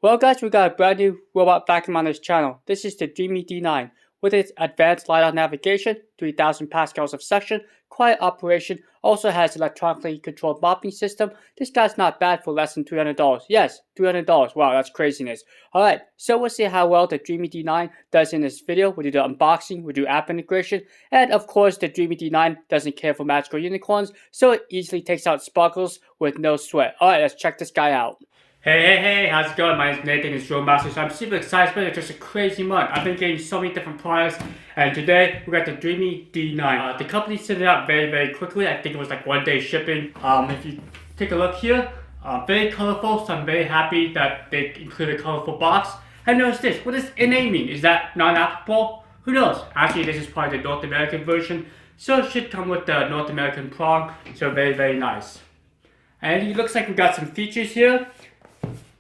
Well guys, we got a brand new robot vacuum on this channel. This is the Dreame D9. With its advanced lidar navigation, 3000 pascals of suction, quiet operation, also has electronically controlled mopping system. This guy's not bad for less than $300. Yes, $300. Wow, that's craziness. Alright, so we'll see how well the Dreame D9 does in this video. We'll do the unboxing, we'll do app integration, and of course the Dreame D9 doesn't care for magical unicorns, so it easily takes out sparkles with no sweat. Alright, let's check this guy out. Hey, how's it going? My name's Nathan, it's Drone Master, so I'm super excited. It's been just a crazy month. I've been getting so many different products, and today we got the Dreame D9. The company sent it out very quickly. I think it was like 1 day shipping. If you take a look here, very colorful, so I'm very happy that they included a colorful box. And notice this, what does NA mean? Is that non-applicable? Who knows? Actually, this is probably the North American version, so it should come with the North American prong, so very nice. And it looks like we got some features here.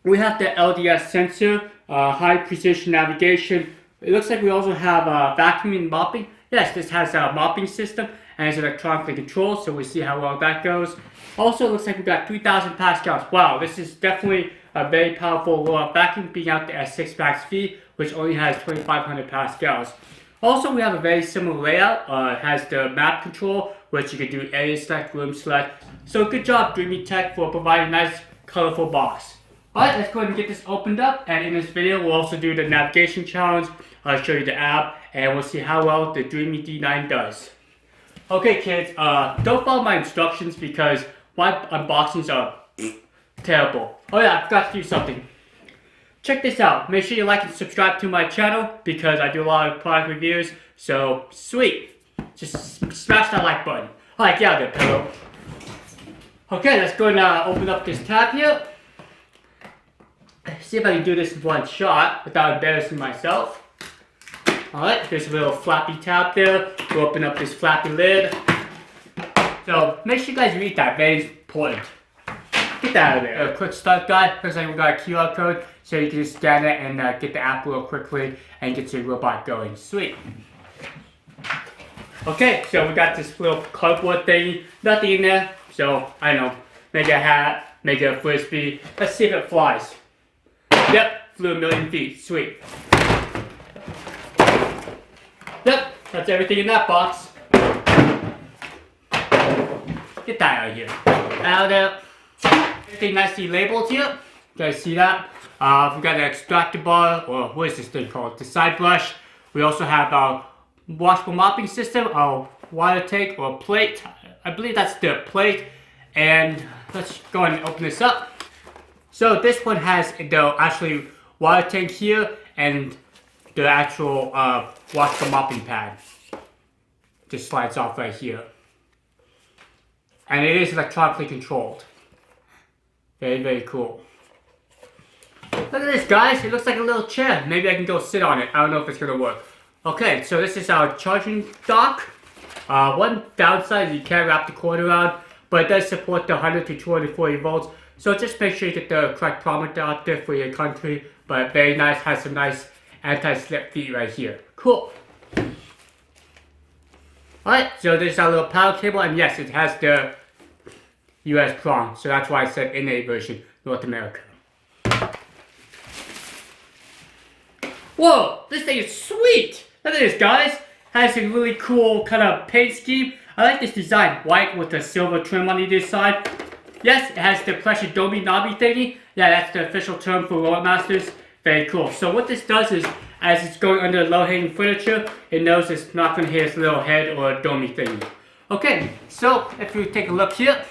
We have the LDS sensor, high precision navigation. It looks like we also have vacuuming and mopping. Yes, this has a mopping system and it's electronically controlled, so we'll see how well that goes. Also, it looks like we got 3000 pascals. Wow, this is definitely a very powerful robot vacuum, being out there at 6 max speed, which only has 2500 pascals. Also, we have a very similar layout. It has the map control, which you can do area select, room select. So good job, Dreame Tech, for providing a nice, colorful box. Alright, let's go ahead and get this opened up, and in this video we'll also do the navigation challenge. I'll show you the app, and we'll see how well the Dreame D9 does. Okay kids, don't follow my instructions because my unboxings are terrible. Oh yeah, I forgot to do something. Check this out, make sure you like and subscribe to my channel because I do a lot of product reviews, so sweet. Just smash that like button. Alright, get out of there, pillow. Okay, let's go and open up this tab here. See if I can do this in one shot without embarrassing myself. Alright, there's a little flappy tab there. We'll open up this flappy lid. So make sure you guys read that, very important. Get that out of there. A quick start guide. Looks like we got a QR code, so you can just scan it and get the app real quickly and get your robot going. Sweet. Okay, so we got this little cardboard thing. Nothing in there, so I don't know. Make a hat, make a frisbee. Let's see if it flies. Yep, flew 1,000,000 feet. Sweet. Yep, that's everything in that box. Get that out of here. Out of there. Everything nicely labeled here. You guys see that? We got an extractor bar, or what is this thing called? The side brush. We also have our washable mopping system, our water tank or plate. I believe that's the plate. And let's go ahead and open this up. So this one has the actually water tank here and the actual washable mopping pad. Just slides off right here. And it is electronically controlled. Very cool. Look at this guys, it looks like a little chair. Maybe I can go sit on it. I don't know if it's gonna work. Okay, so this is our charging dock. One downside is you can't wrap the cord around, but it does support the 100 to 240 volts. So just make sure you get the correct plumber out there for your country. But very nice, has some nice anti-slip feet right here. Cool. Alright, so this is our little power cable, and yes, it has the US prong. So that's why I said NA version, North America. Whoa, this thing is sweet! Look at this guys. Has a really cool kind of paint scheme. I like this design, white with a silver trim on either side. Yes, it has the pressure domi knobby thingy. Yeah, that's the official term for robot masters. Very cool. So what this does is, as it's going under low-hanging furniture, it knows it's not going to hit its little head or domi thingy. Okay, so if you take a look here,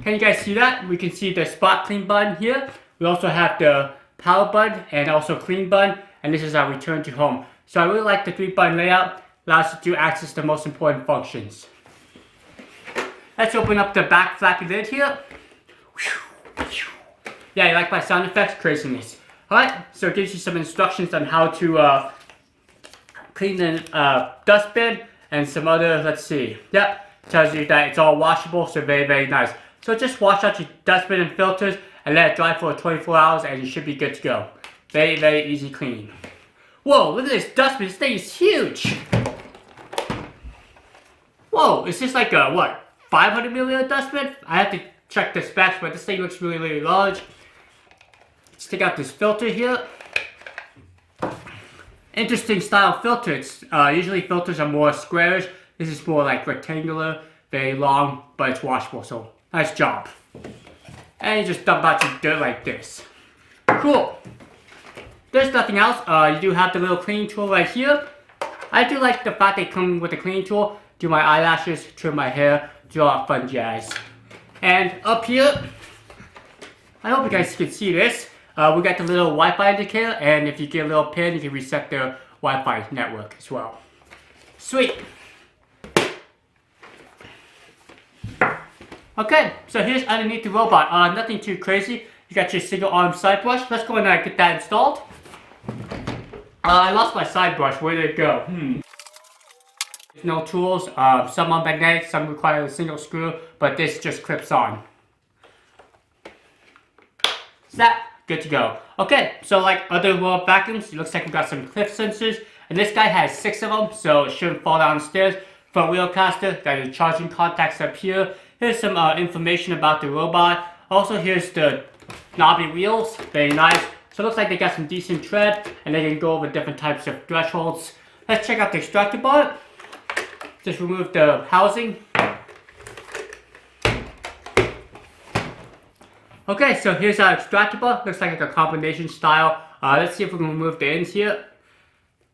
can you guys see that? We can see the spot clean button here. We also have the power button and also clean button. And this is our return to home. So I really like the 3-button layout. Allows you to access the most important functions. Let's open up the back flappy lid here. Yeah, you like my sound effects? Craziness. Alright, so it gives you some instructions on how to clean the dustbin and some other, let's see. Yep, tells you that it's all washable, so very nice. So just wash out your dustbin and filters and let it dry for 24 hours and you should be good to go. Very easy cleaning. Whoa, look at this dustbin, this thing is huge! Whoa, is this like a, what, 500 milliliter dustbin? I have to check the specs, but this thing looks really large. It's take out this filter here. Interesting style filter. It's, usually filters are more squarish. This is more like rectangular, very long, but it's washable, so nice job. And you just dump out your dirt like this. Cool. There's nothing else. You do have the little cleaning tool right here. I do like the fact they come with a cleaning tool. Do my eyelashes, trim my hair, do all that fun jazz. And up here, I hope you guys can see this. We got the little Wi-Fi indicator, and if you get a little pin, you can reset the Wi-Fi network as well. Sweet. Okay, so here's underneath the robot. Nothing too crazy. You got your single arm side brush. Let's go and get that installed. I lost my side brush. Where did it go? No tools. Some are magnetic, some require a single screw, but this just clips on. Snap. Good to go. Okay, so like other robot vacuums, it looks like we got some clip sensors, and this guy has 6 of them, so it shouldn't fall down the stairs. Front wheel caster, got your charging contacts up here. Here's some information about the robot. Also, here's the knobby wheels, very nice. So it looks like they got some decent tread, and they can go over different types of thresholds. Let's check out the extractor bar. Just remove the housing. Okay, so here's our extractor bar. Looks like a combination style. Let's see if we can remove the ends here.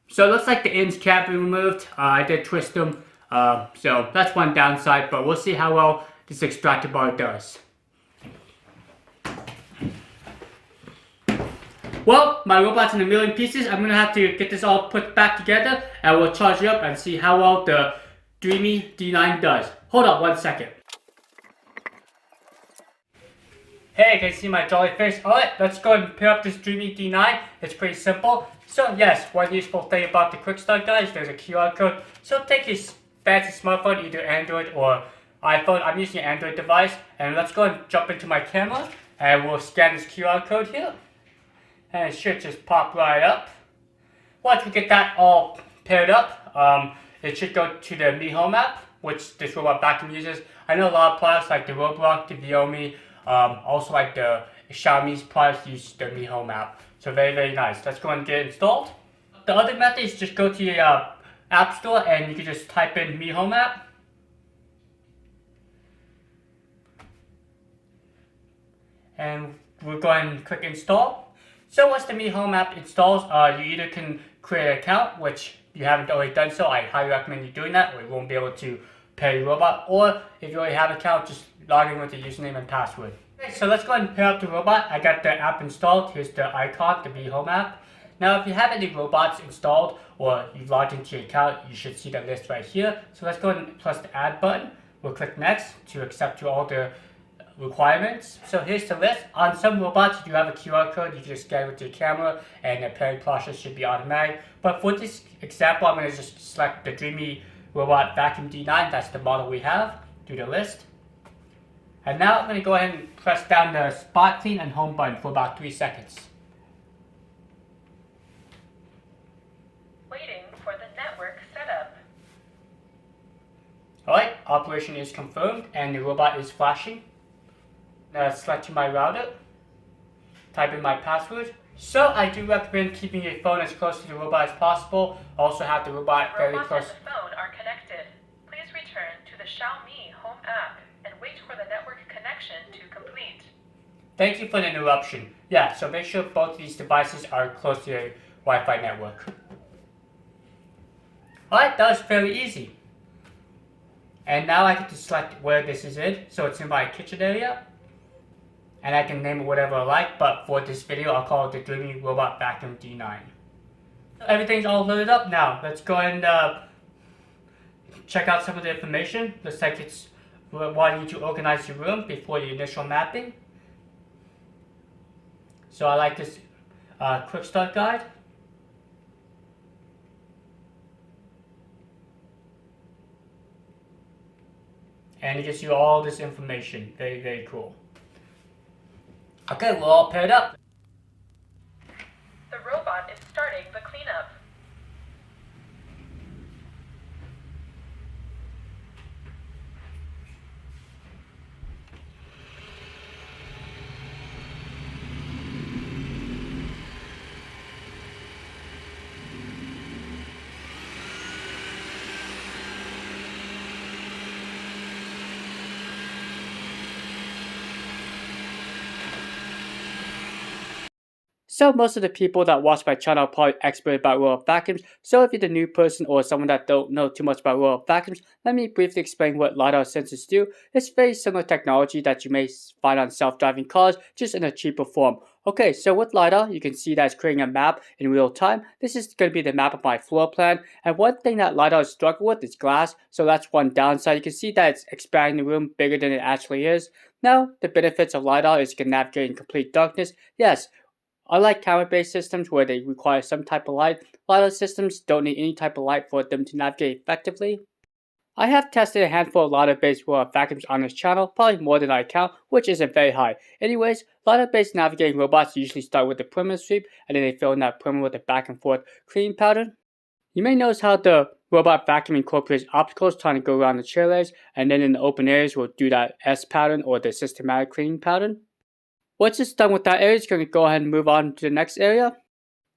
So it looks like the ends can't be removed. I did twist them. So that's one downside, but we'll see how well this extractor bar does. Well, my robot's in a million pieces. I'm gonna have to get this all put back together, and we'll charge it up and see how well the Dreame D9 does. Hold up 1 second. Hey, can you see my jolly face? Alright, let's go and pair up this Dreame D9. It's pretty simple. So yes, one useful thing about the quick start guys, there's a QR code. So take your fancy smartphone, either Android or iPhone. I'm using an Android device. And let's go and jump into my camera. And we'll scan this QR code here. And it should just pop right up. Once we get that all paired up, it should go to the Mi Home app, which this robot vacuum uses. I know a lot of products like the Roblox, the Xiaomi, also like the Xiaomi's products use the Mi Home app. So very, very nice. Let's go and get it installed. The other method is just go to your app store and you can just type in Mi Home app. And we'll go ahead and click install. So once the Mi Home app installs, you either can create an account, which you haven't already done so, I highly recommend you doing that, or you won't be able to pair your robot. Or if you already have an account, just log in with the username and password. Okay, so let's go ahead and pair up the robot. I got the app installed. Here's the icon, the Mi Home app. Now if you have any robots installed or you've logged into your account, you should see the list right here. So let's go ahead and press the add button. We'll click next to accept to all the requirements. So here's the list. On some robots, you do have a QR code. You can just scan it with your camera and the pairing process should be automatic. But for this example, I'm going to just select the Dreame Robot Vacuum D9. That's the model we have. Do the list. And now I'm going to go ahead and press down the spot clean and home button for about 3 seconds. Waiting for the network setup. Alright, operation is confirmed and the robot is flashing. Now select my router, type in my password. So I do recommend keeping your phone as close to the robot as possible. Also have the robot very close. Robots and the phone are connected. Please return to the Xiaomi Home app and wait for the network connection to complete. Thank you for the interruption. Yeah, so make sure both of these devices are close to the Wi-Fi network. Alright, that was fairly easy. And now I get to select where this is in. So it's in my kitchen area. And I can name it whatever I like, but for this video I'll call it the Dreame Robot Vacuum D9. Everything's all loaded up now. Let's go and check out some of the information. Looks like it's wanting you to organize your room before the initial mapping. So I like this quick start guide. And it gives you all this information. Very, very cool. Okay, we're all paired up. The robot is starting the cleanup. So most of the people that watch my channel are probably expert about robot vacuums, so if you're the new person or someone that don't know too much about robot vacuums, let me briefly explain what Lidar sensors do. It's very similar technology that you may find on self-driving cars, just in a cheaper form. Okay, so with Lidar, you can see that it's creating a map in real time. This is going to be the map of my floor plan, and one thing that Lidar struggle with is glass, so that's one downside. You can see that it's expanding the room bigger than it actually is. Now, the benefits of Lidar is you can navigate in complete darkness. Yes, unlike camera-based systems where they require some type of light, Lidar systems don't need any type of light for them to navigate effectively. I have tested a handful of Lidar-based robot vacuums on this channel, probably more than I count, which isn't very high. Anyways, Lidar-based navigating robots usually start with the perimeter sweep, and then they fill in that perimeter with a back and forth cleaning pattern. You may notice how the robot vacuum incorporates obstacles trying to go around the chair legs, and then in the open areas we'll do that S pattern or the systematic cleaning pattern. Once it's done with that area, it's going to go ahead and move on to the next area.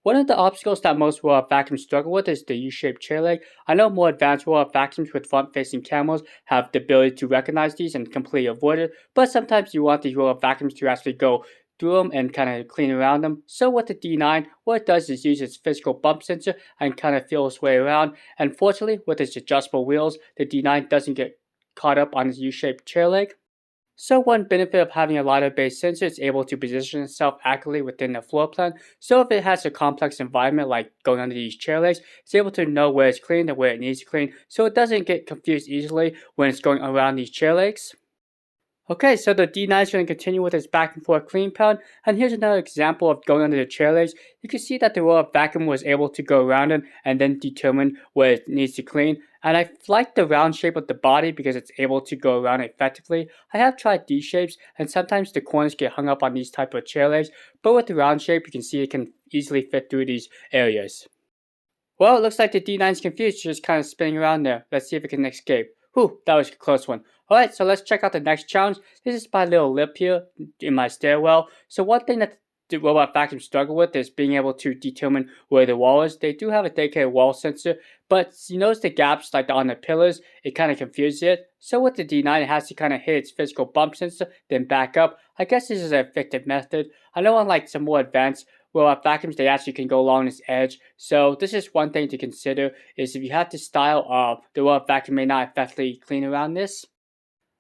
One of the obstacles that most robot vacuums struggle with is the U-shaped chair leg. I know more advanced robot vacuums with front-facing cameras have the ability to recognize these and completely avoid it, but sometimes you want these robot vacuums to actually go through them and kind of clean around them. So with the D9, what it does is use its physical bump sensor and kind of feel its way around. And fortunately, with its adjustable wheels, the D9 doesn't get caught up on its U-shaped chair leg. So one benefit of having a lidar-based sensor is able to position itself accurately within the floor plan. So if it has a complex environment like going under these chair legs, it's able to know where it's clean and where it needs to clean, so it doesn't get confused easily when it's going around these chair legs. Okay, so the D9 is going to continue with its back and forth clean pattern, and here's another example of going under the chair legs. You can see that the robot vacuum was able to go around it and then determine where it needs to clean. And I like the round shape of the body because it's able to go around it effectively. I have tried D shapes, and sometimes the corners get hung up on these type of chair legs, but with the round shape you can see it can easily fit through these areas. Well, it looks like the D9 is confused, just kind of spinning around there. Let's see if it can escape. Whew, that was a close one. Alright, so let's check out the next challenge. This is my little lip here in my stairwell. So one thing that the robot vacuum struggle with is being able to determine where the wall is. They do have a dedicated wall sensor, but you notice the gaps like on the pillars, it kind of confuses it. So with the D9, it has to kind of hit its physical bump sensor, then back up. I guess this is an effective method. I know unlike some more advanced robot vacuums, they actually can go along this edge. So this is one thing to consider, is if you have this style, the robot vacuum may not effectively clean around this.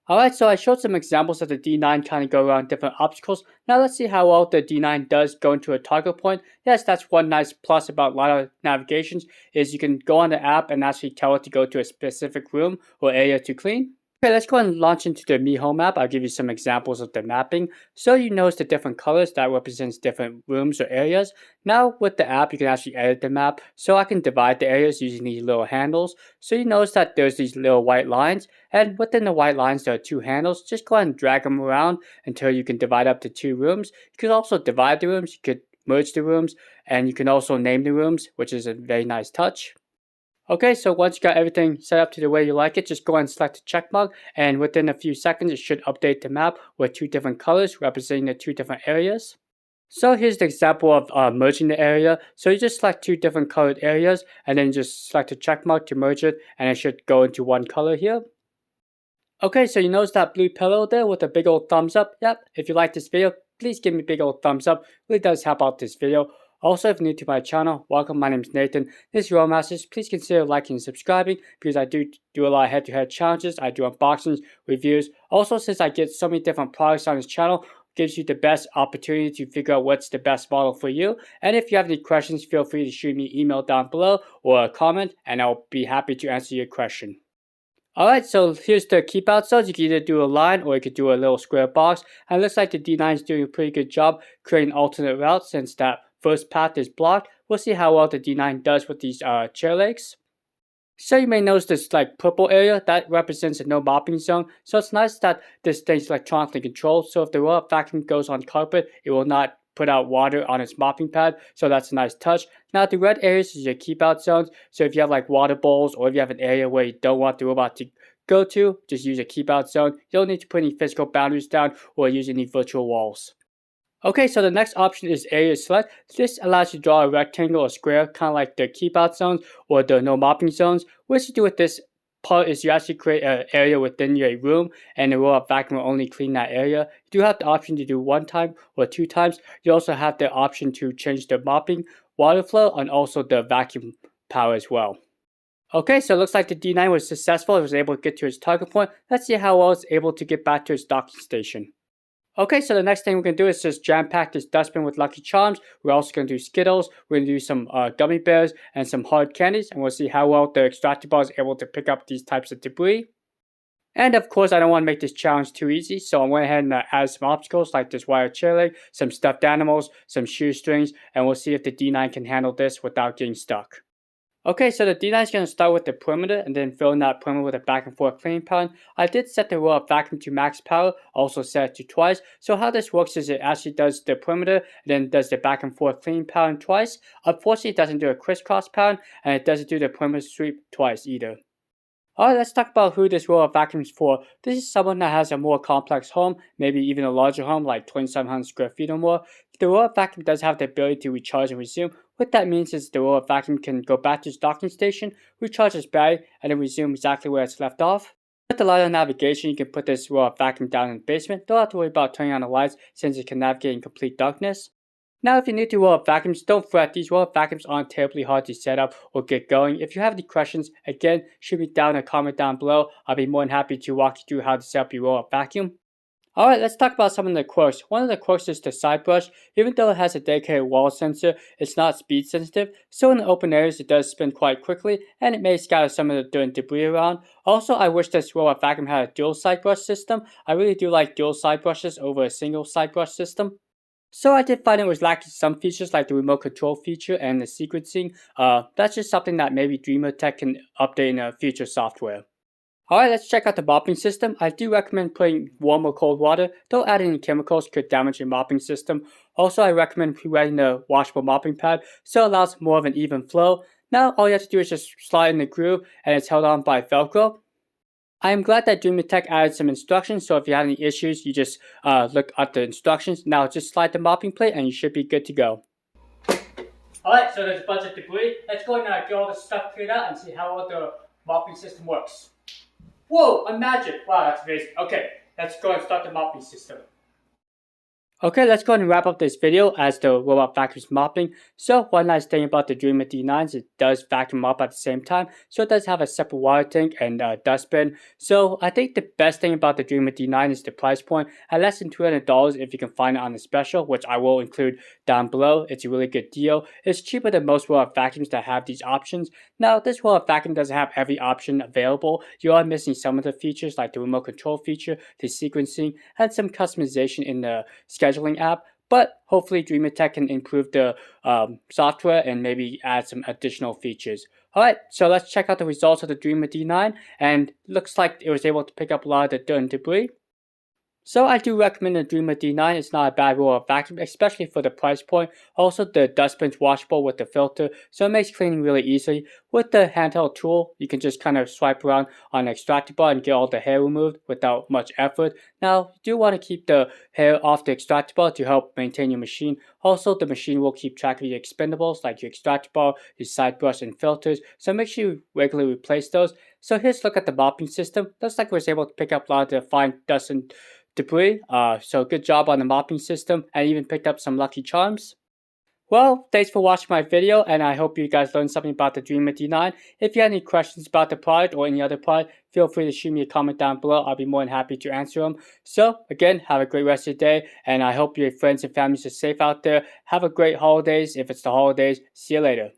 Alright, so I showed some examples of the D9 kind of go around different obstacles. Now let's see how well the D9 does go into a toggle point. Yes, that's one nice plus about Lidar navigations, is you can go on the app and actually tell it to go to a specific room or area to clean. Okay, let's go ahead and launch into the Mi Home app. I'll give you some examples of the mapping. So you notice the different colors that represents different rooms or areas. Now with the app, you can actually edit the map. So I can divide the areas using these little handles. So you notice that there's these little white lines. And within the white lines, there are two handles. Just go ahead and drag them around until you can divide up to two rooms. You can also divide the rooms. You could merge the rooms. And you can also name the rooms, which is a very nice touch. Okay, so once you got everything set up to the way you like it, just go ahead and select the check mark, and within a few seconds it should update the map with two different colors representing the two different areas. So here's the example of merging the area. So you just select two different colored areas and then just select the check mark to merge it, and it should go into one color here. Okay, so you notice that blue pillow there with a big old thumbs up? Yep, if you like this video, please give me a big old thumbs up. It really does help out this video. Also, if you're new to my channel, welcome, my name is Nathan. This is Rollmasters. Please consider liking and subscribing because I do a lot of head-to-head challenges. I do unboxings, reviews. Also, since I get so many different products on this channel, it gives you the best opportunity to figure out what's the best model for you. And if you have any questions, feel free to shoot me an email down below or a comment, and I'll be happy to answer your question. Alright, so here's the keep out zones. You can either do a line or you could do a little square box. And it looks like the D9 is doing a pretty good job creating alternate routes since that first path is blocked. We'll see how well the D9 does with these chair legs. So you may notice this like purple area that represents a no mopping zone. So it's nice that this thing's electronically controlled. So if the robot vacuum goes on carpet, it will not put out water on its mopping pad. So that's a nice touch. Now the red areas is your keep out zones. So if you have like water bowls or if you have an area where you don't want the robot to go to, just use a keep out zone. You don't need to put any physical boundaries down or use any virtual walls. Okay, so the next option is area select. This allows you to draw a rectangle or square, kind of like the keep out zones or the no mopping zones. What you do with this part is you actually create an area within your room, and the robot vacuum will only clean that area. You do have the option to do 1 time or 2 times. You also have the option to change the mopping water flow and also the vacuum power as well. Okay, so it looks like the D9 was successful. It was able to get to its target point. Let's see how well it's able to get back to its docking station. Okay, so the next thing we're going to do is just jam-pack this dustbin with Lucky Charms. We're also going to do Skittles. We're going to do some gummy bears and some hard candies. And we'll see how well the extractor bar is able to pick up these types of debris. And of course, I don't want to make this challenge too easy. So I went ahead and added some obstacles like this wire chair leg, some stuffed animals, some shoestrings. And we'll see if the D9 can handle this without getting stuck. Okay, so the D9 is going to start with the perimeter and then fill in that perimeter with a back and forth cleaning pattern. I did set the robot vacuum to max power, also set it to twice. So how this works is it actually does the perimeter and then does the back and forth cleaning pattern twice. Unfortunately, it doesn't do a crisscross pattern and it doesn't do the perimeter sweep twice either. Alright, let's talk about who this robot vacuum is for. This is someone that has a more complex home, maybe even a larger home like 2,700 square feet or more. The robot vacuum does have the ability to recharge and resume. What that means is the robot vacuum can go back to its docking station, recharge its battery, and then resume exactly where it's left off. With the Lidar navigation, you can put this robot vacuum down in the basement. Don't have to worry about turning on the lights since it can navigate in complete darkness. Now, if you're new to robot vacuums, don't fret. These robot vacuums aren't terribly hard to set up or get going. If you have any questions, again, shoot me down a comment down below. I'll be more than happy to walk you through how to set up your robot vacuum. Alright, let's talk about some of the quirks. One of the quirks is the side brush. Even though it has a dedicated wall sensor, it's not speed sensitive. So in the open areas, it does spin quite quickly, and it may scatter some of the dirt and debris around. Also, I wish this robot vacuum had a dual side brush system. I really do like dual side brushes over a single side brush system. So I did find it was lacking some features like the remote control feature and the sequencing. That's just something that maybe Dreame Tech can update in future software. Alright, let's check out the mopping system. I do recommend putting warm or cold water. Don't add any chemicals, could damage your mopping system. Also, I recommend pre-wetting the washable mopping pad so it allows more of an even flow. Now, all you have to do is just slide in the groove and it's held on by Velcro. I am glad that Dreame Tech added some instructions, so if you have any issues, you just look at the instructions. Now just slide the mopping plate and you should be good to go. Alright, so there's a bunch of debris. Let's go and get all this stuff cleared out and see how well the mopping system works. Whoa, a magic! Wow, that's amazing. Okay, let's go and start the mopping system. Okay, let's go ahead and wrap up this video as the robot vacuum is mopping. So one nice thing about the Dreame D9 is it does vacuum mop at the same time. So it does have a separate water tank and dustbin. So I think the best thing about the Dreame D9 is the price point. At less than $200 if you can find it on the special, which I will include down below. It's a really good deal. It's cheaper than most robot vacuums that have these options. Now, this robot vacuum doesn't have every option available. You are missing some of the features like the remote control feature, the sequencing, and some customization in the scheduling app, but hopefully Dreame Tech can improve the software and maybe add some additional features. Alright, so let's check out the results of the Dreame D9, and looks like it was able to pick up a lot of the dirt and debris. So I do recommend the Dreame D9. It's not a bad robot vacuum, especially for the price point. Also, the dustbin's washable with the filter, so it makes cleaning really easy. With the handheld tool, you can just kind of swipe around on the extractor bar and get all the hair removed without much effort. Now, you do want to keep the hair off the extractor bar to help maintain your machine. Also, the machine will keep track of your expendables like your extractor bar, your side brush, and filters, so make sure you regularly replace those. So here's a look at the mopping system. Looks like we was able to pick up a lot of the fine dust and debris, so good job on the mopping system, and even picked up some Lucky Charms. Well, thanks for watching my video, and I hope you guys learned something about the Dreame D9. If you have any questions about the product or any other product, feel free to shoot me a comment down below. I'll be more than happy to answer them. So, again, have a great rest of your day, and I hope your friends and families are safe out there. Have a great holidays if it's the holidays. See you later.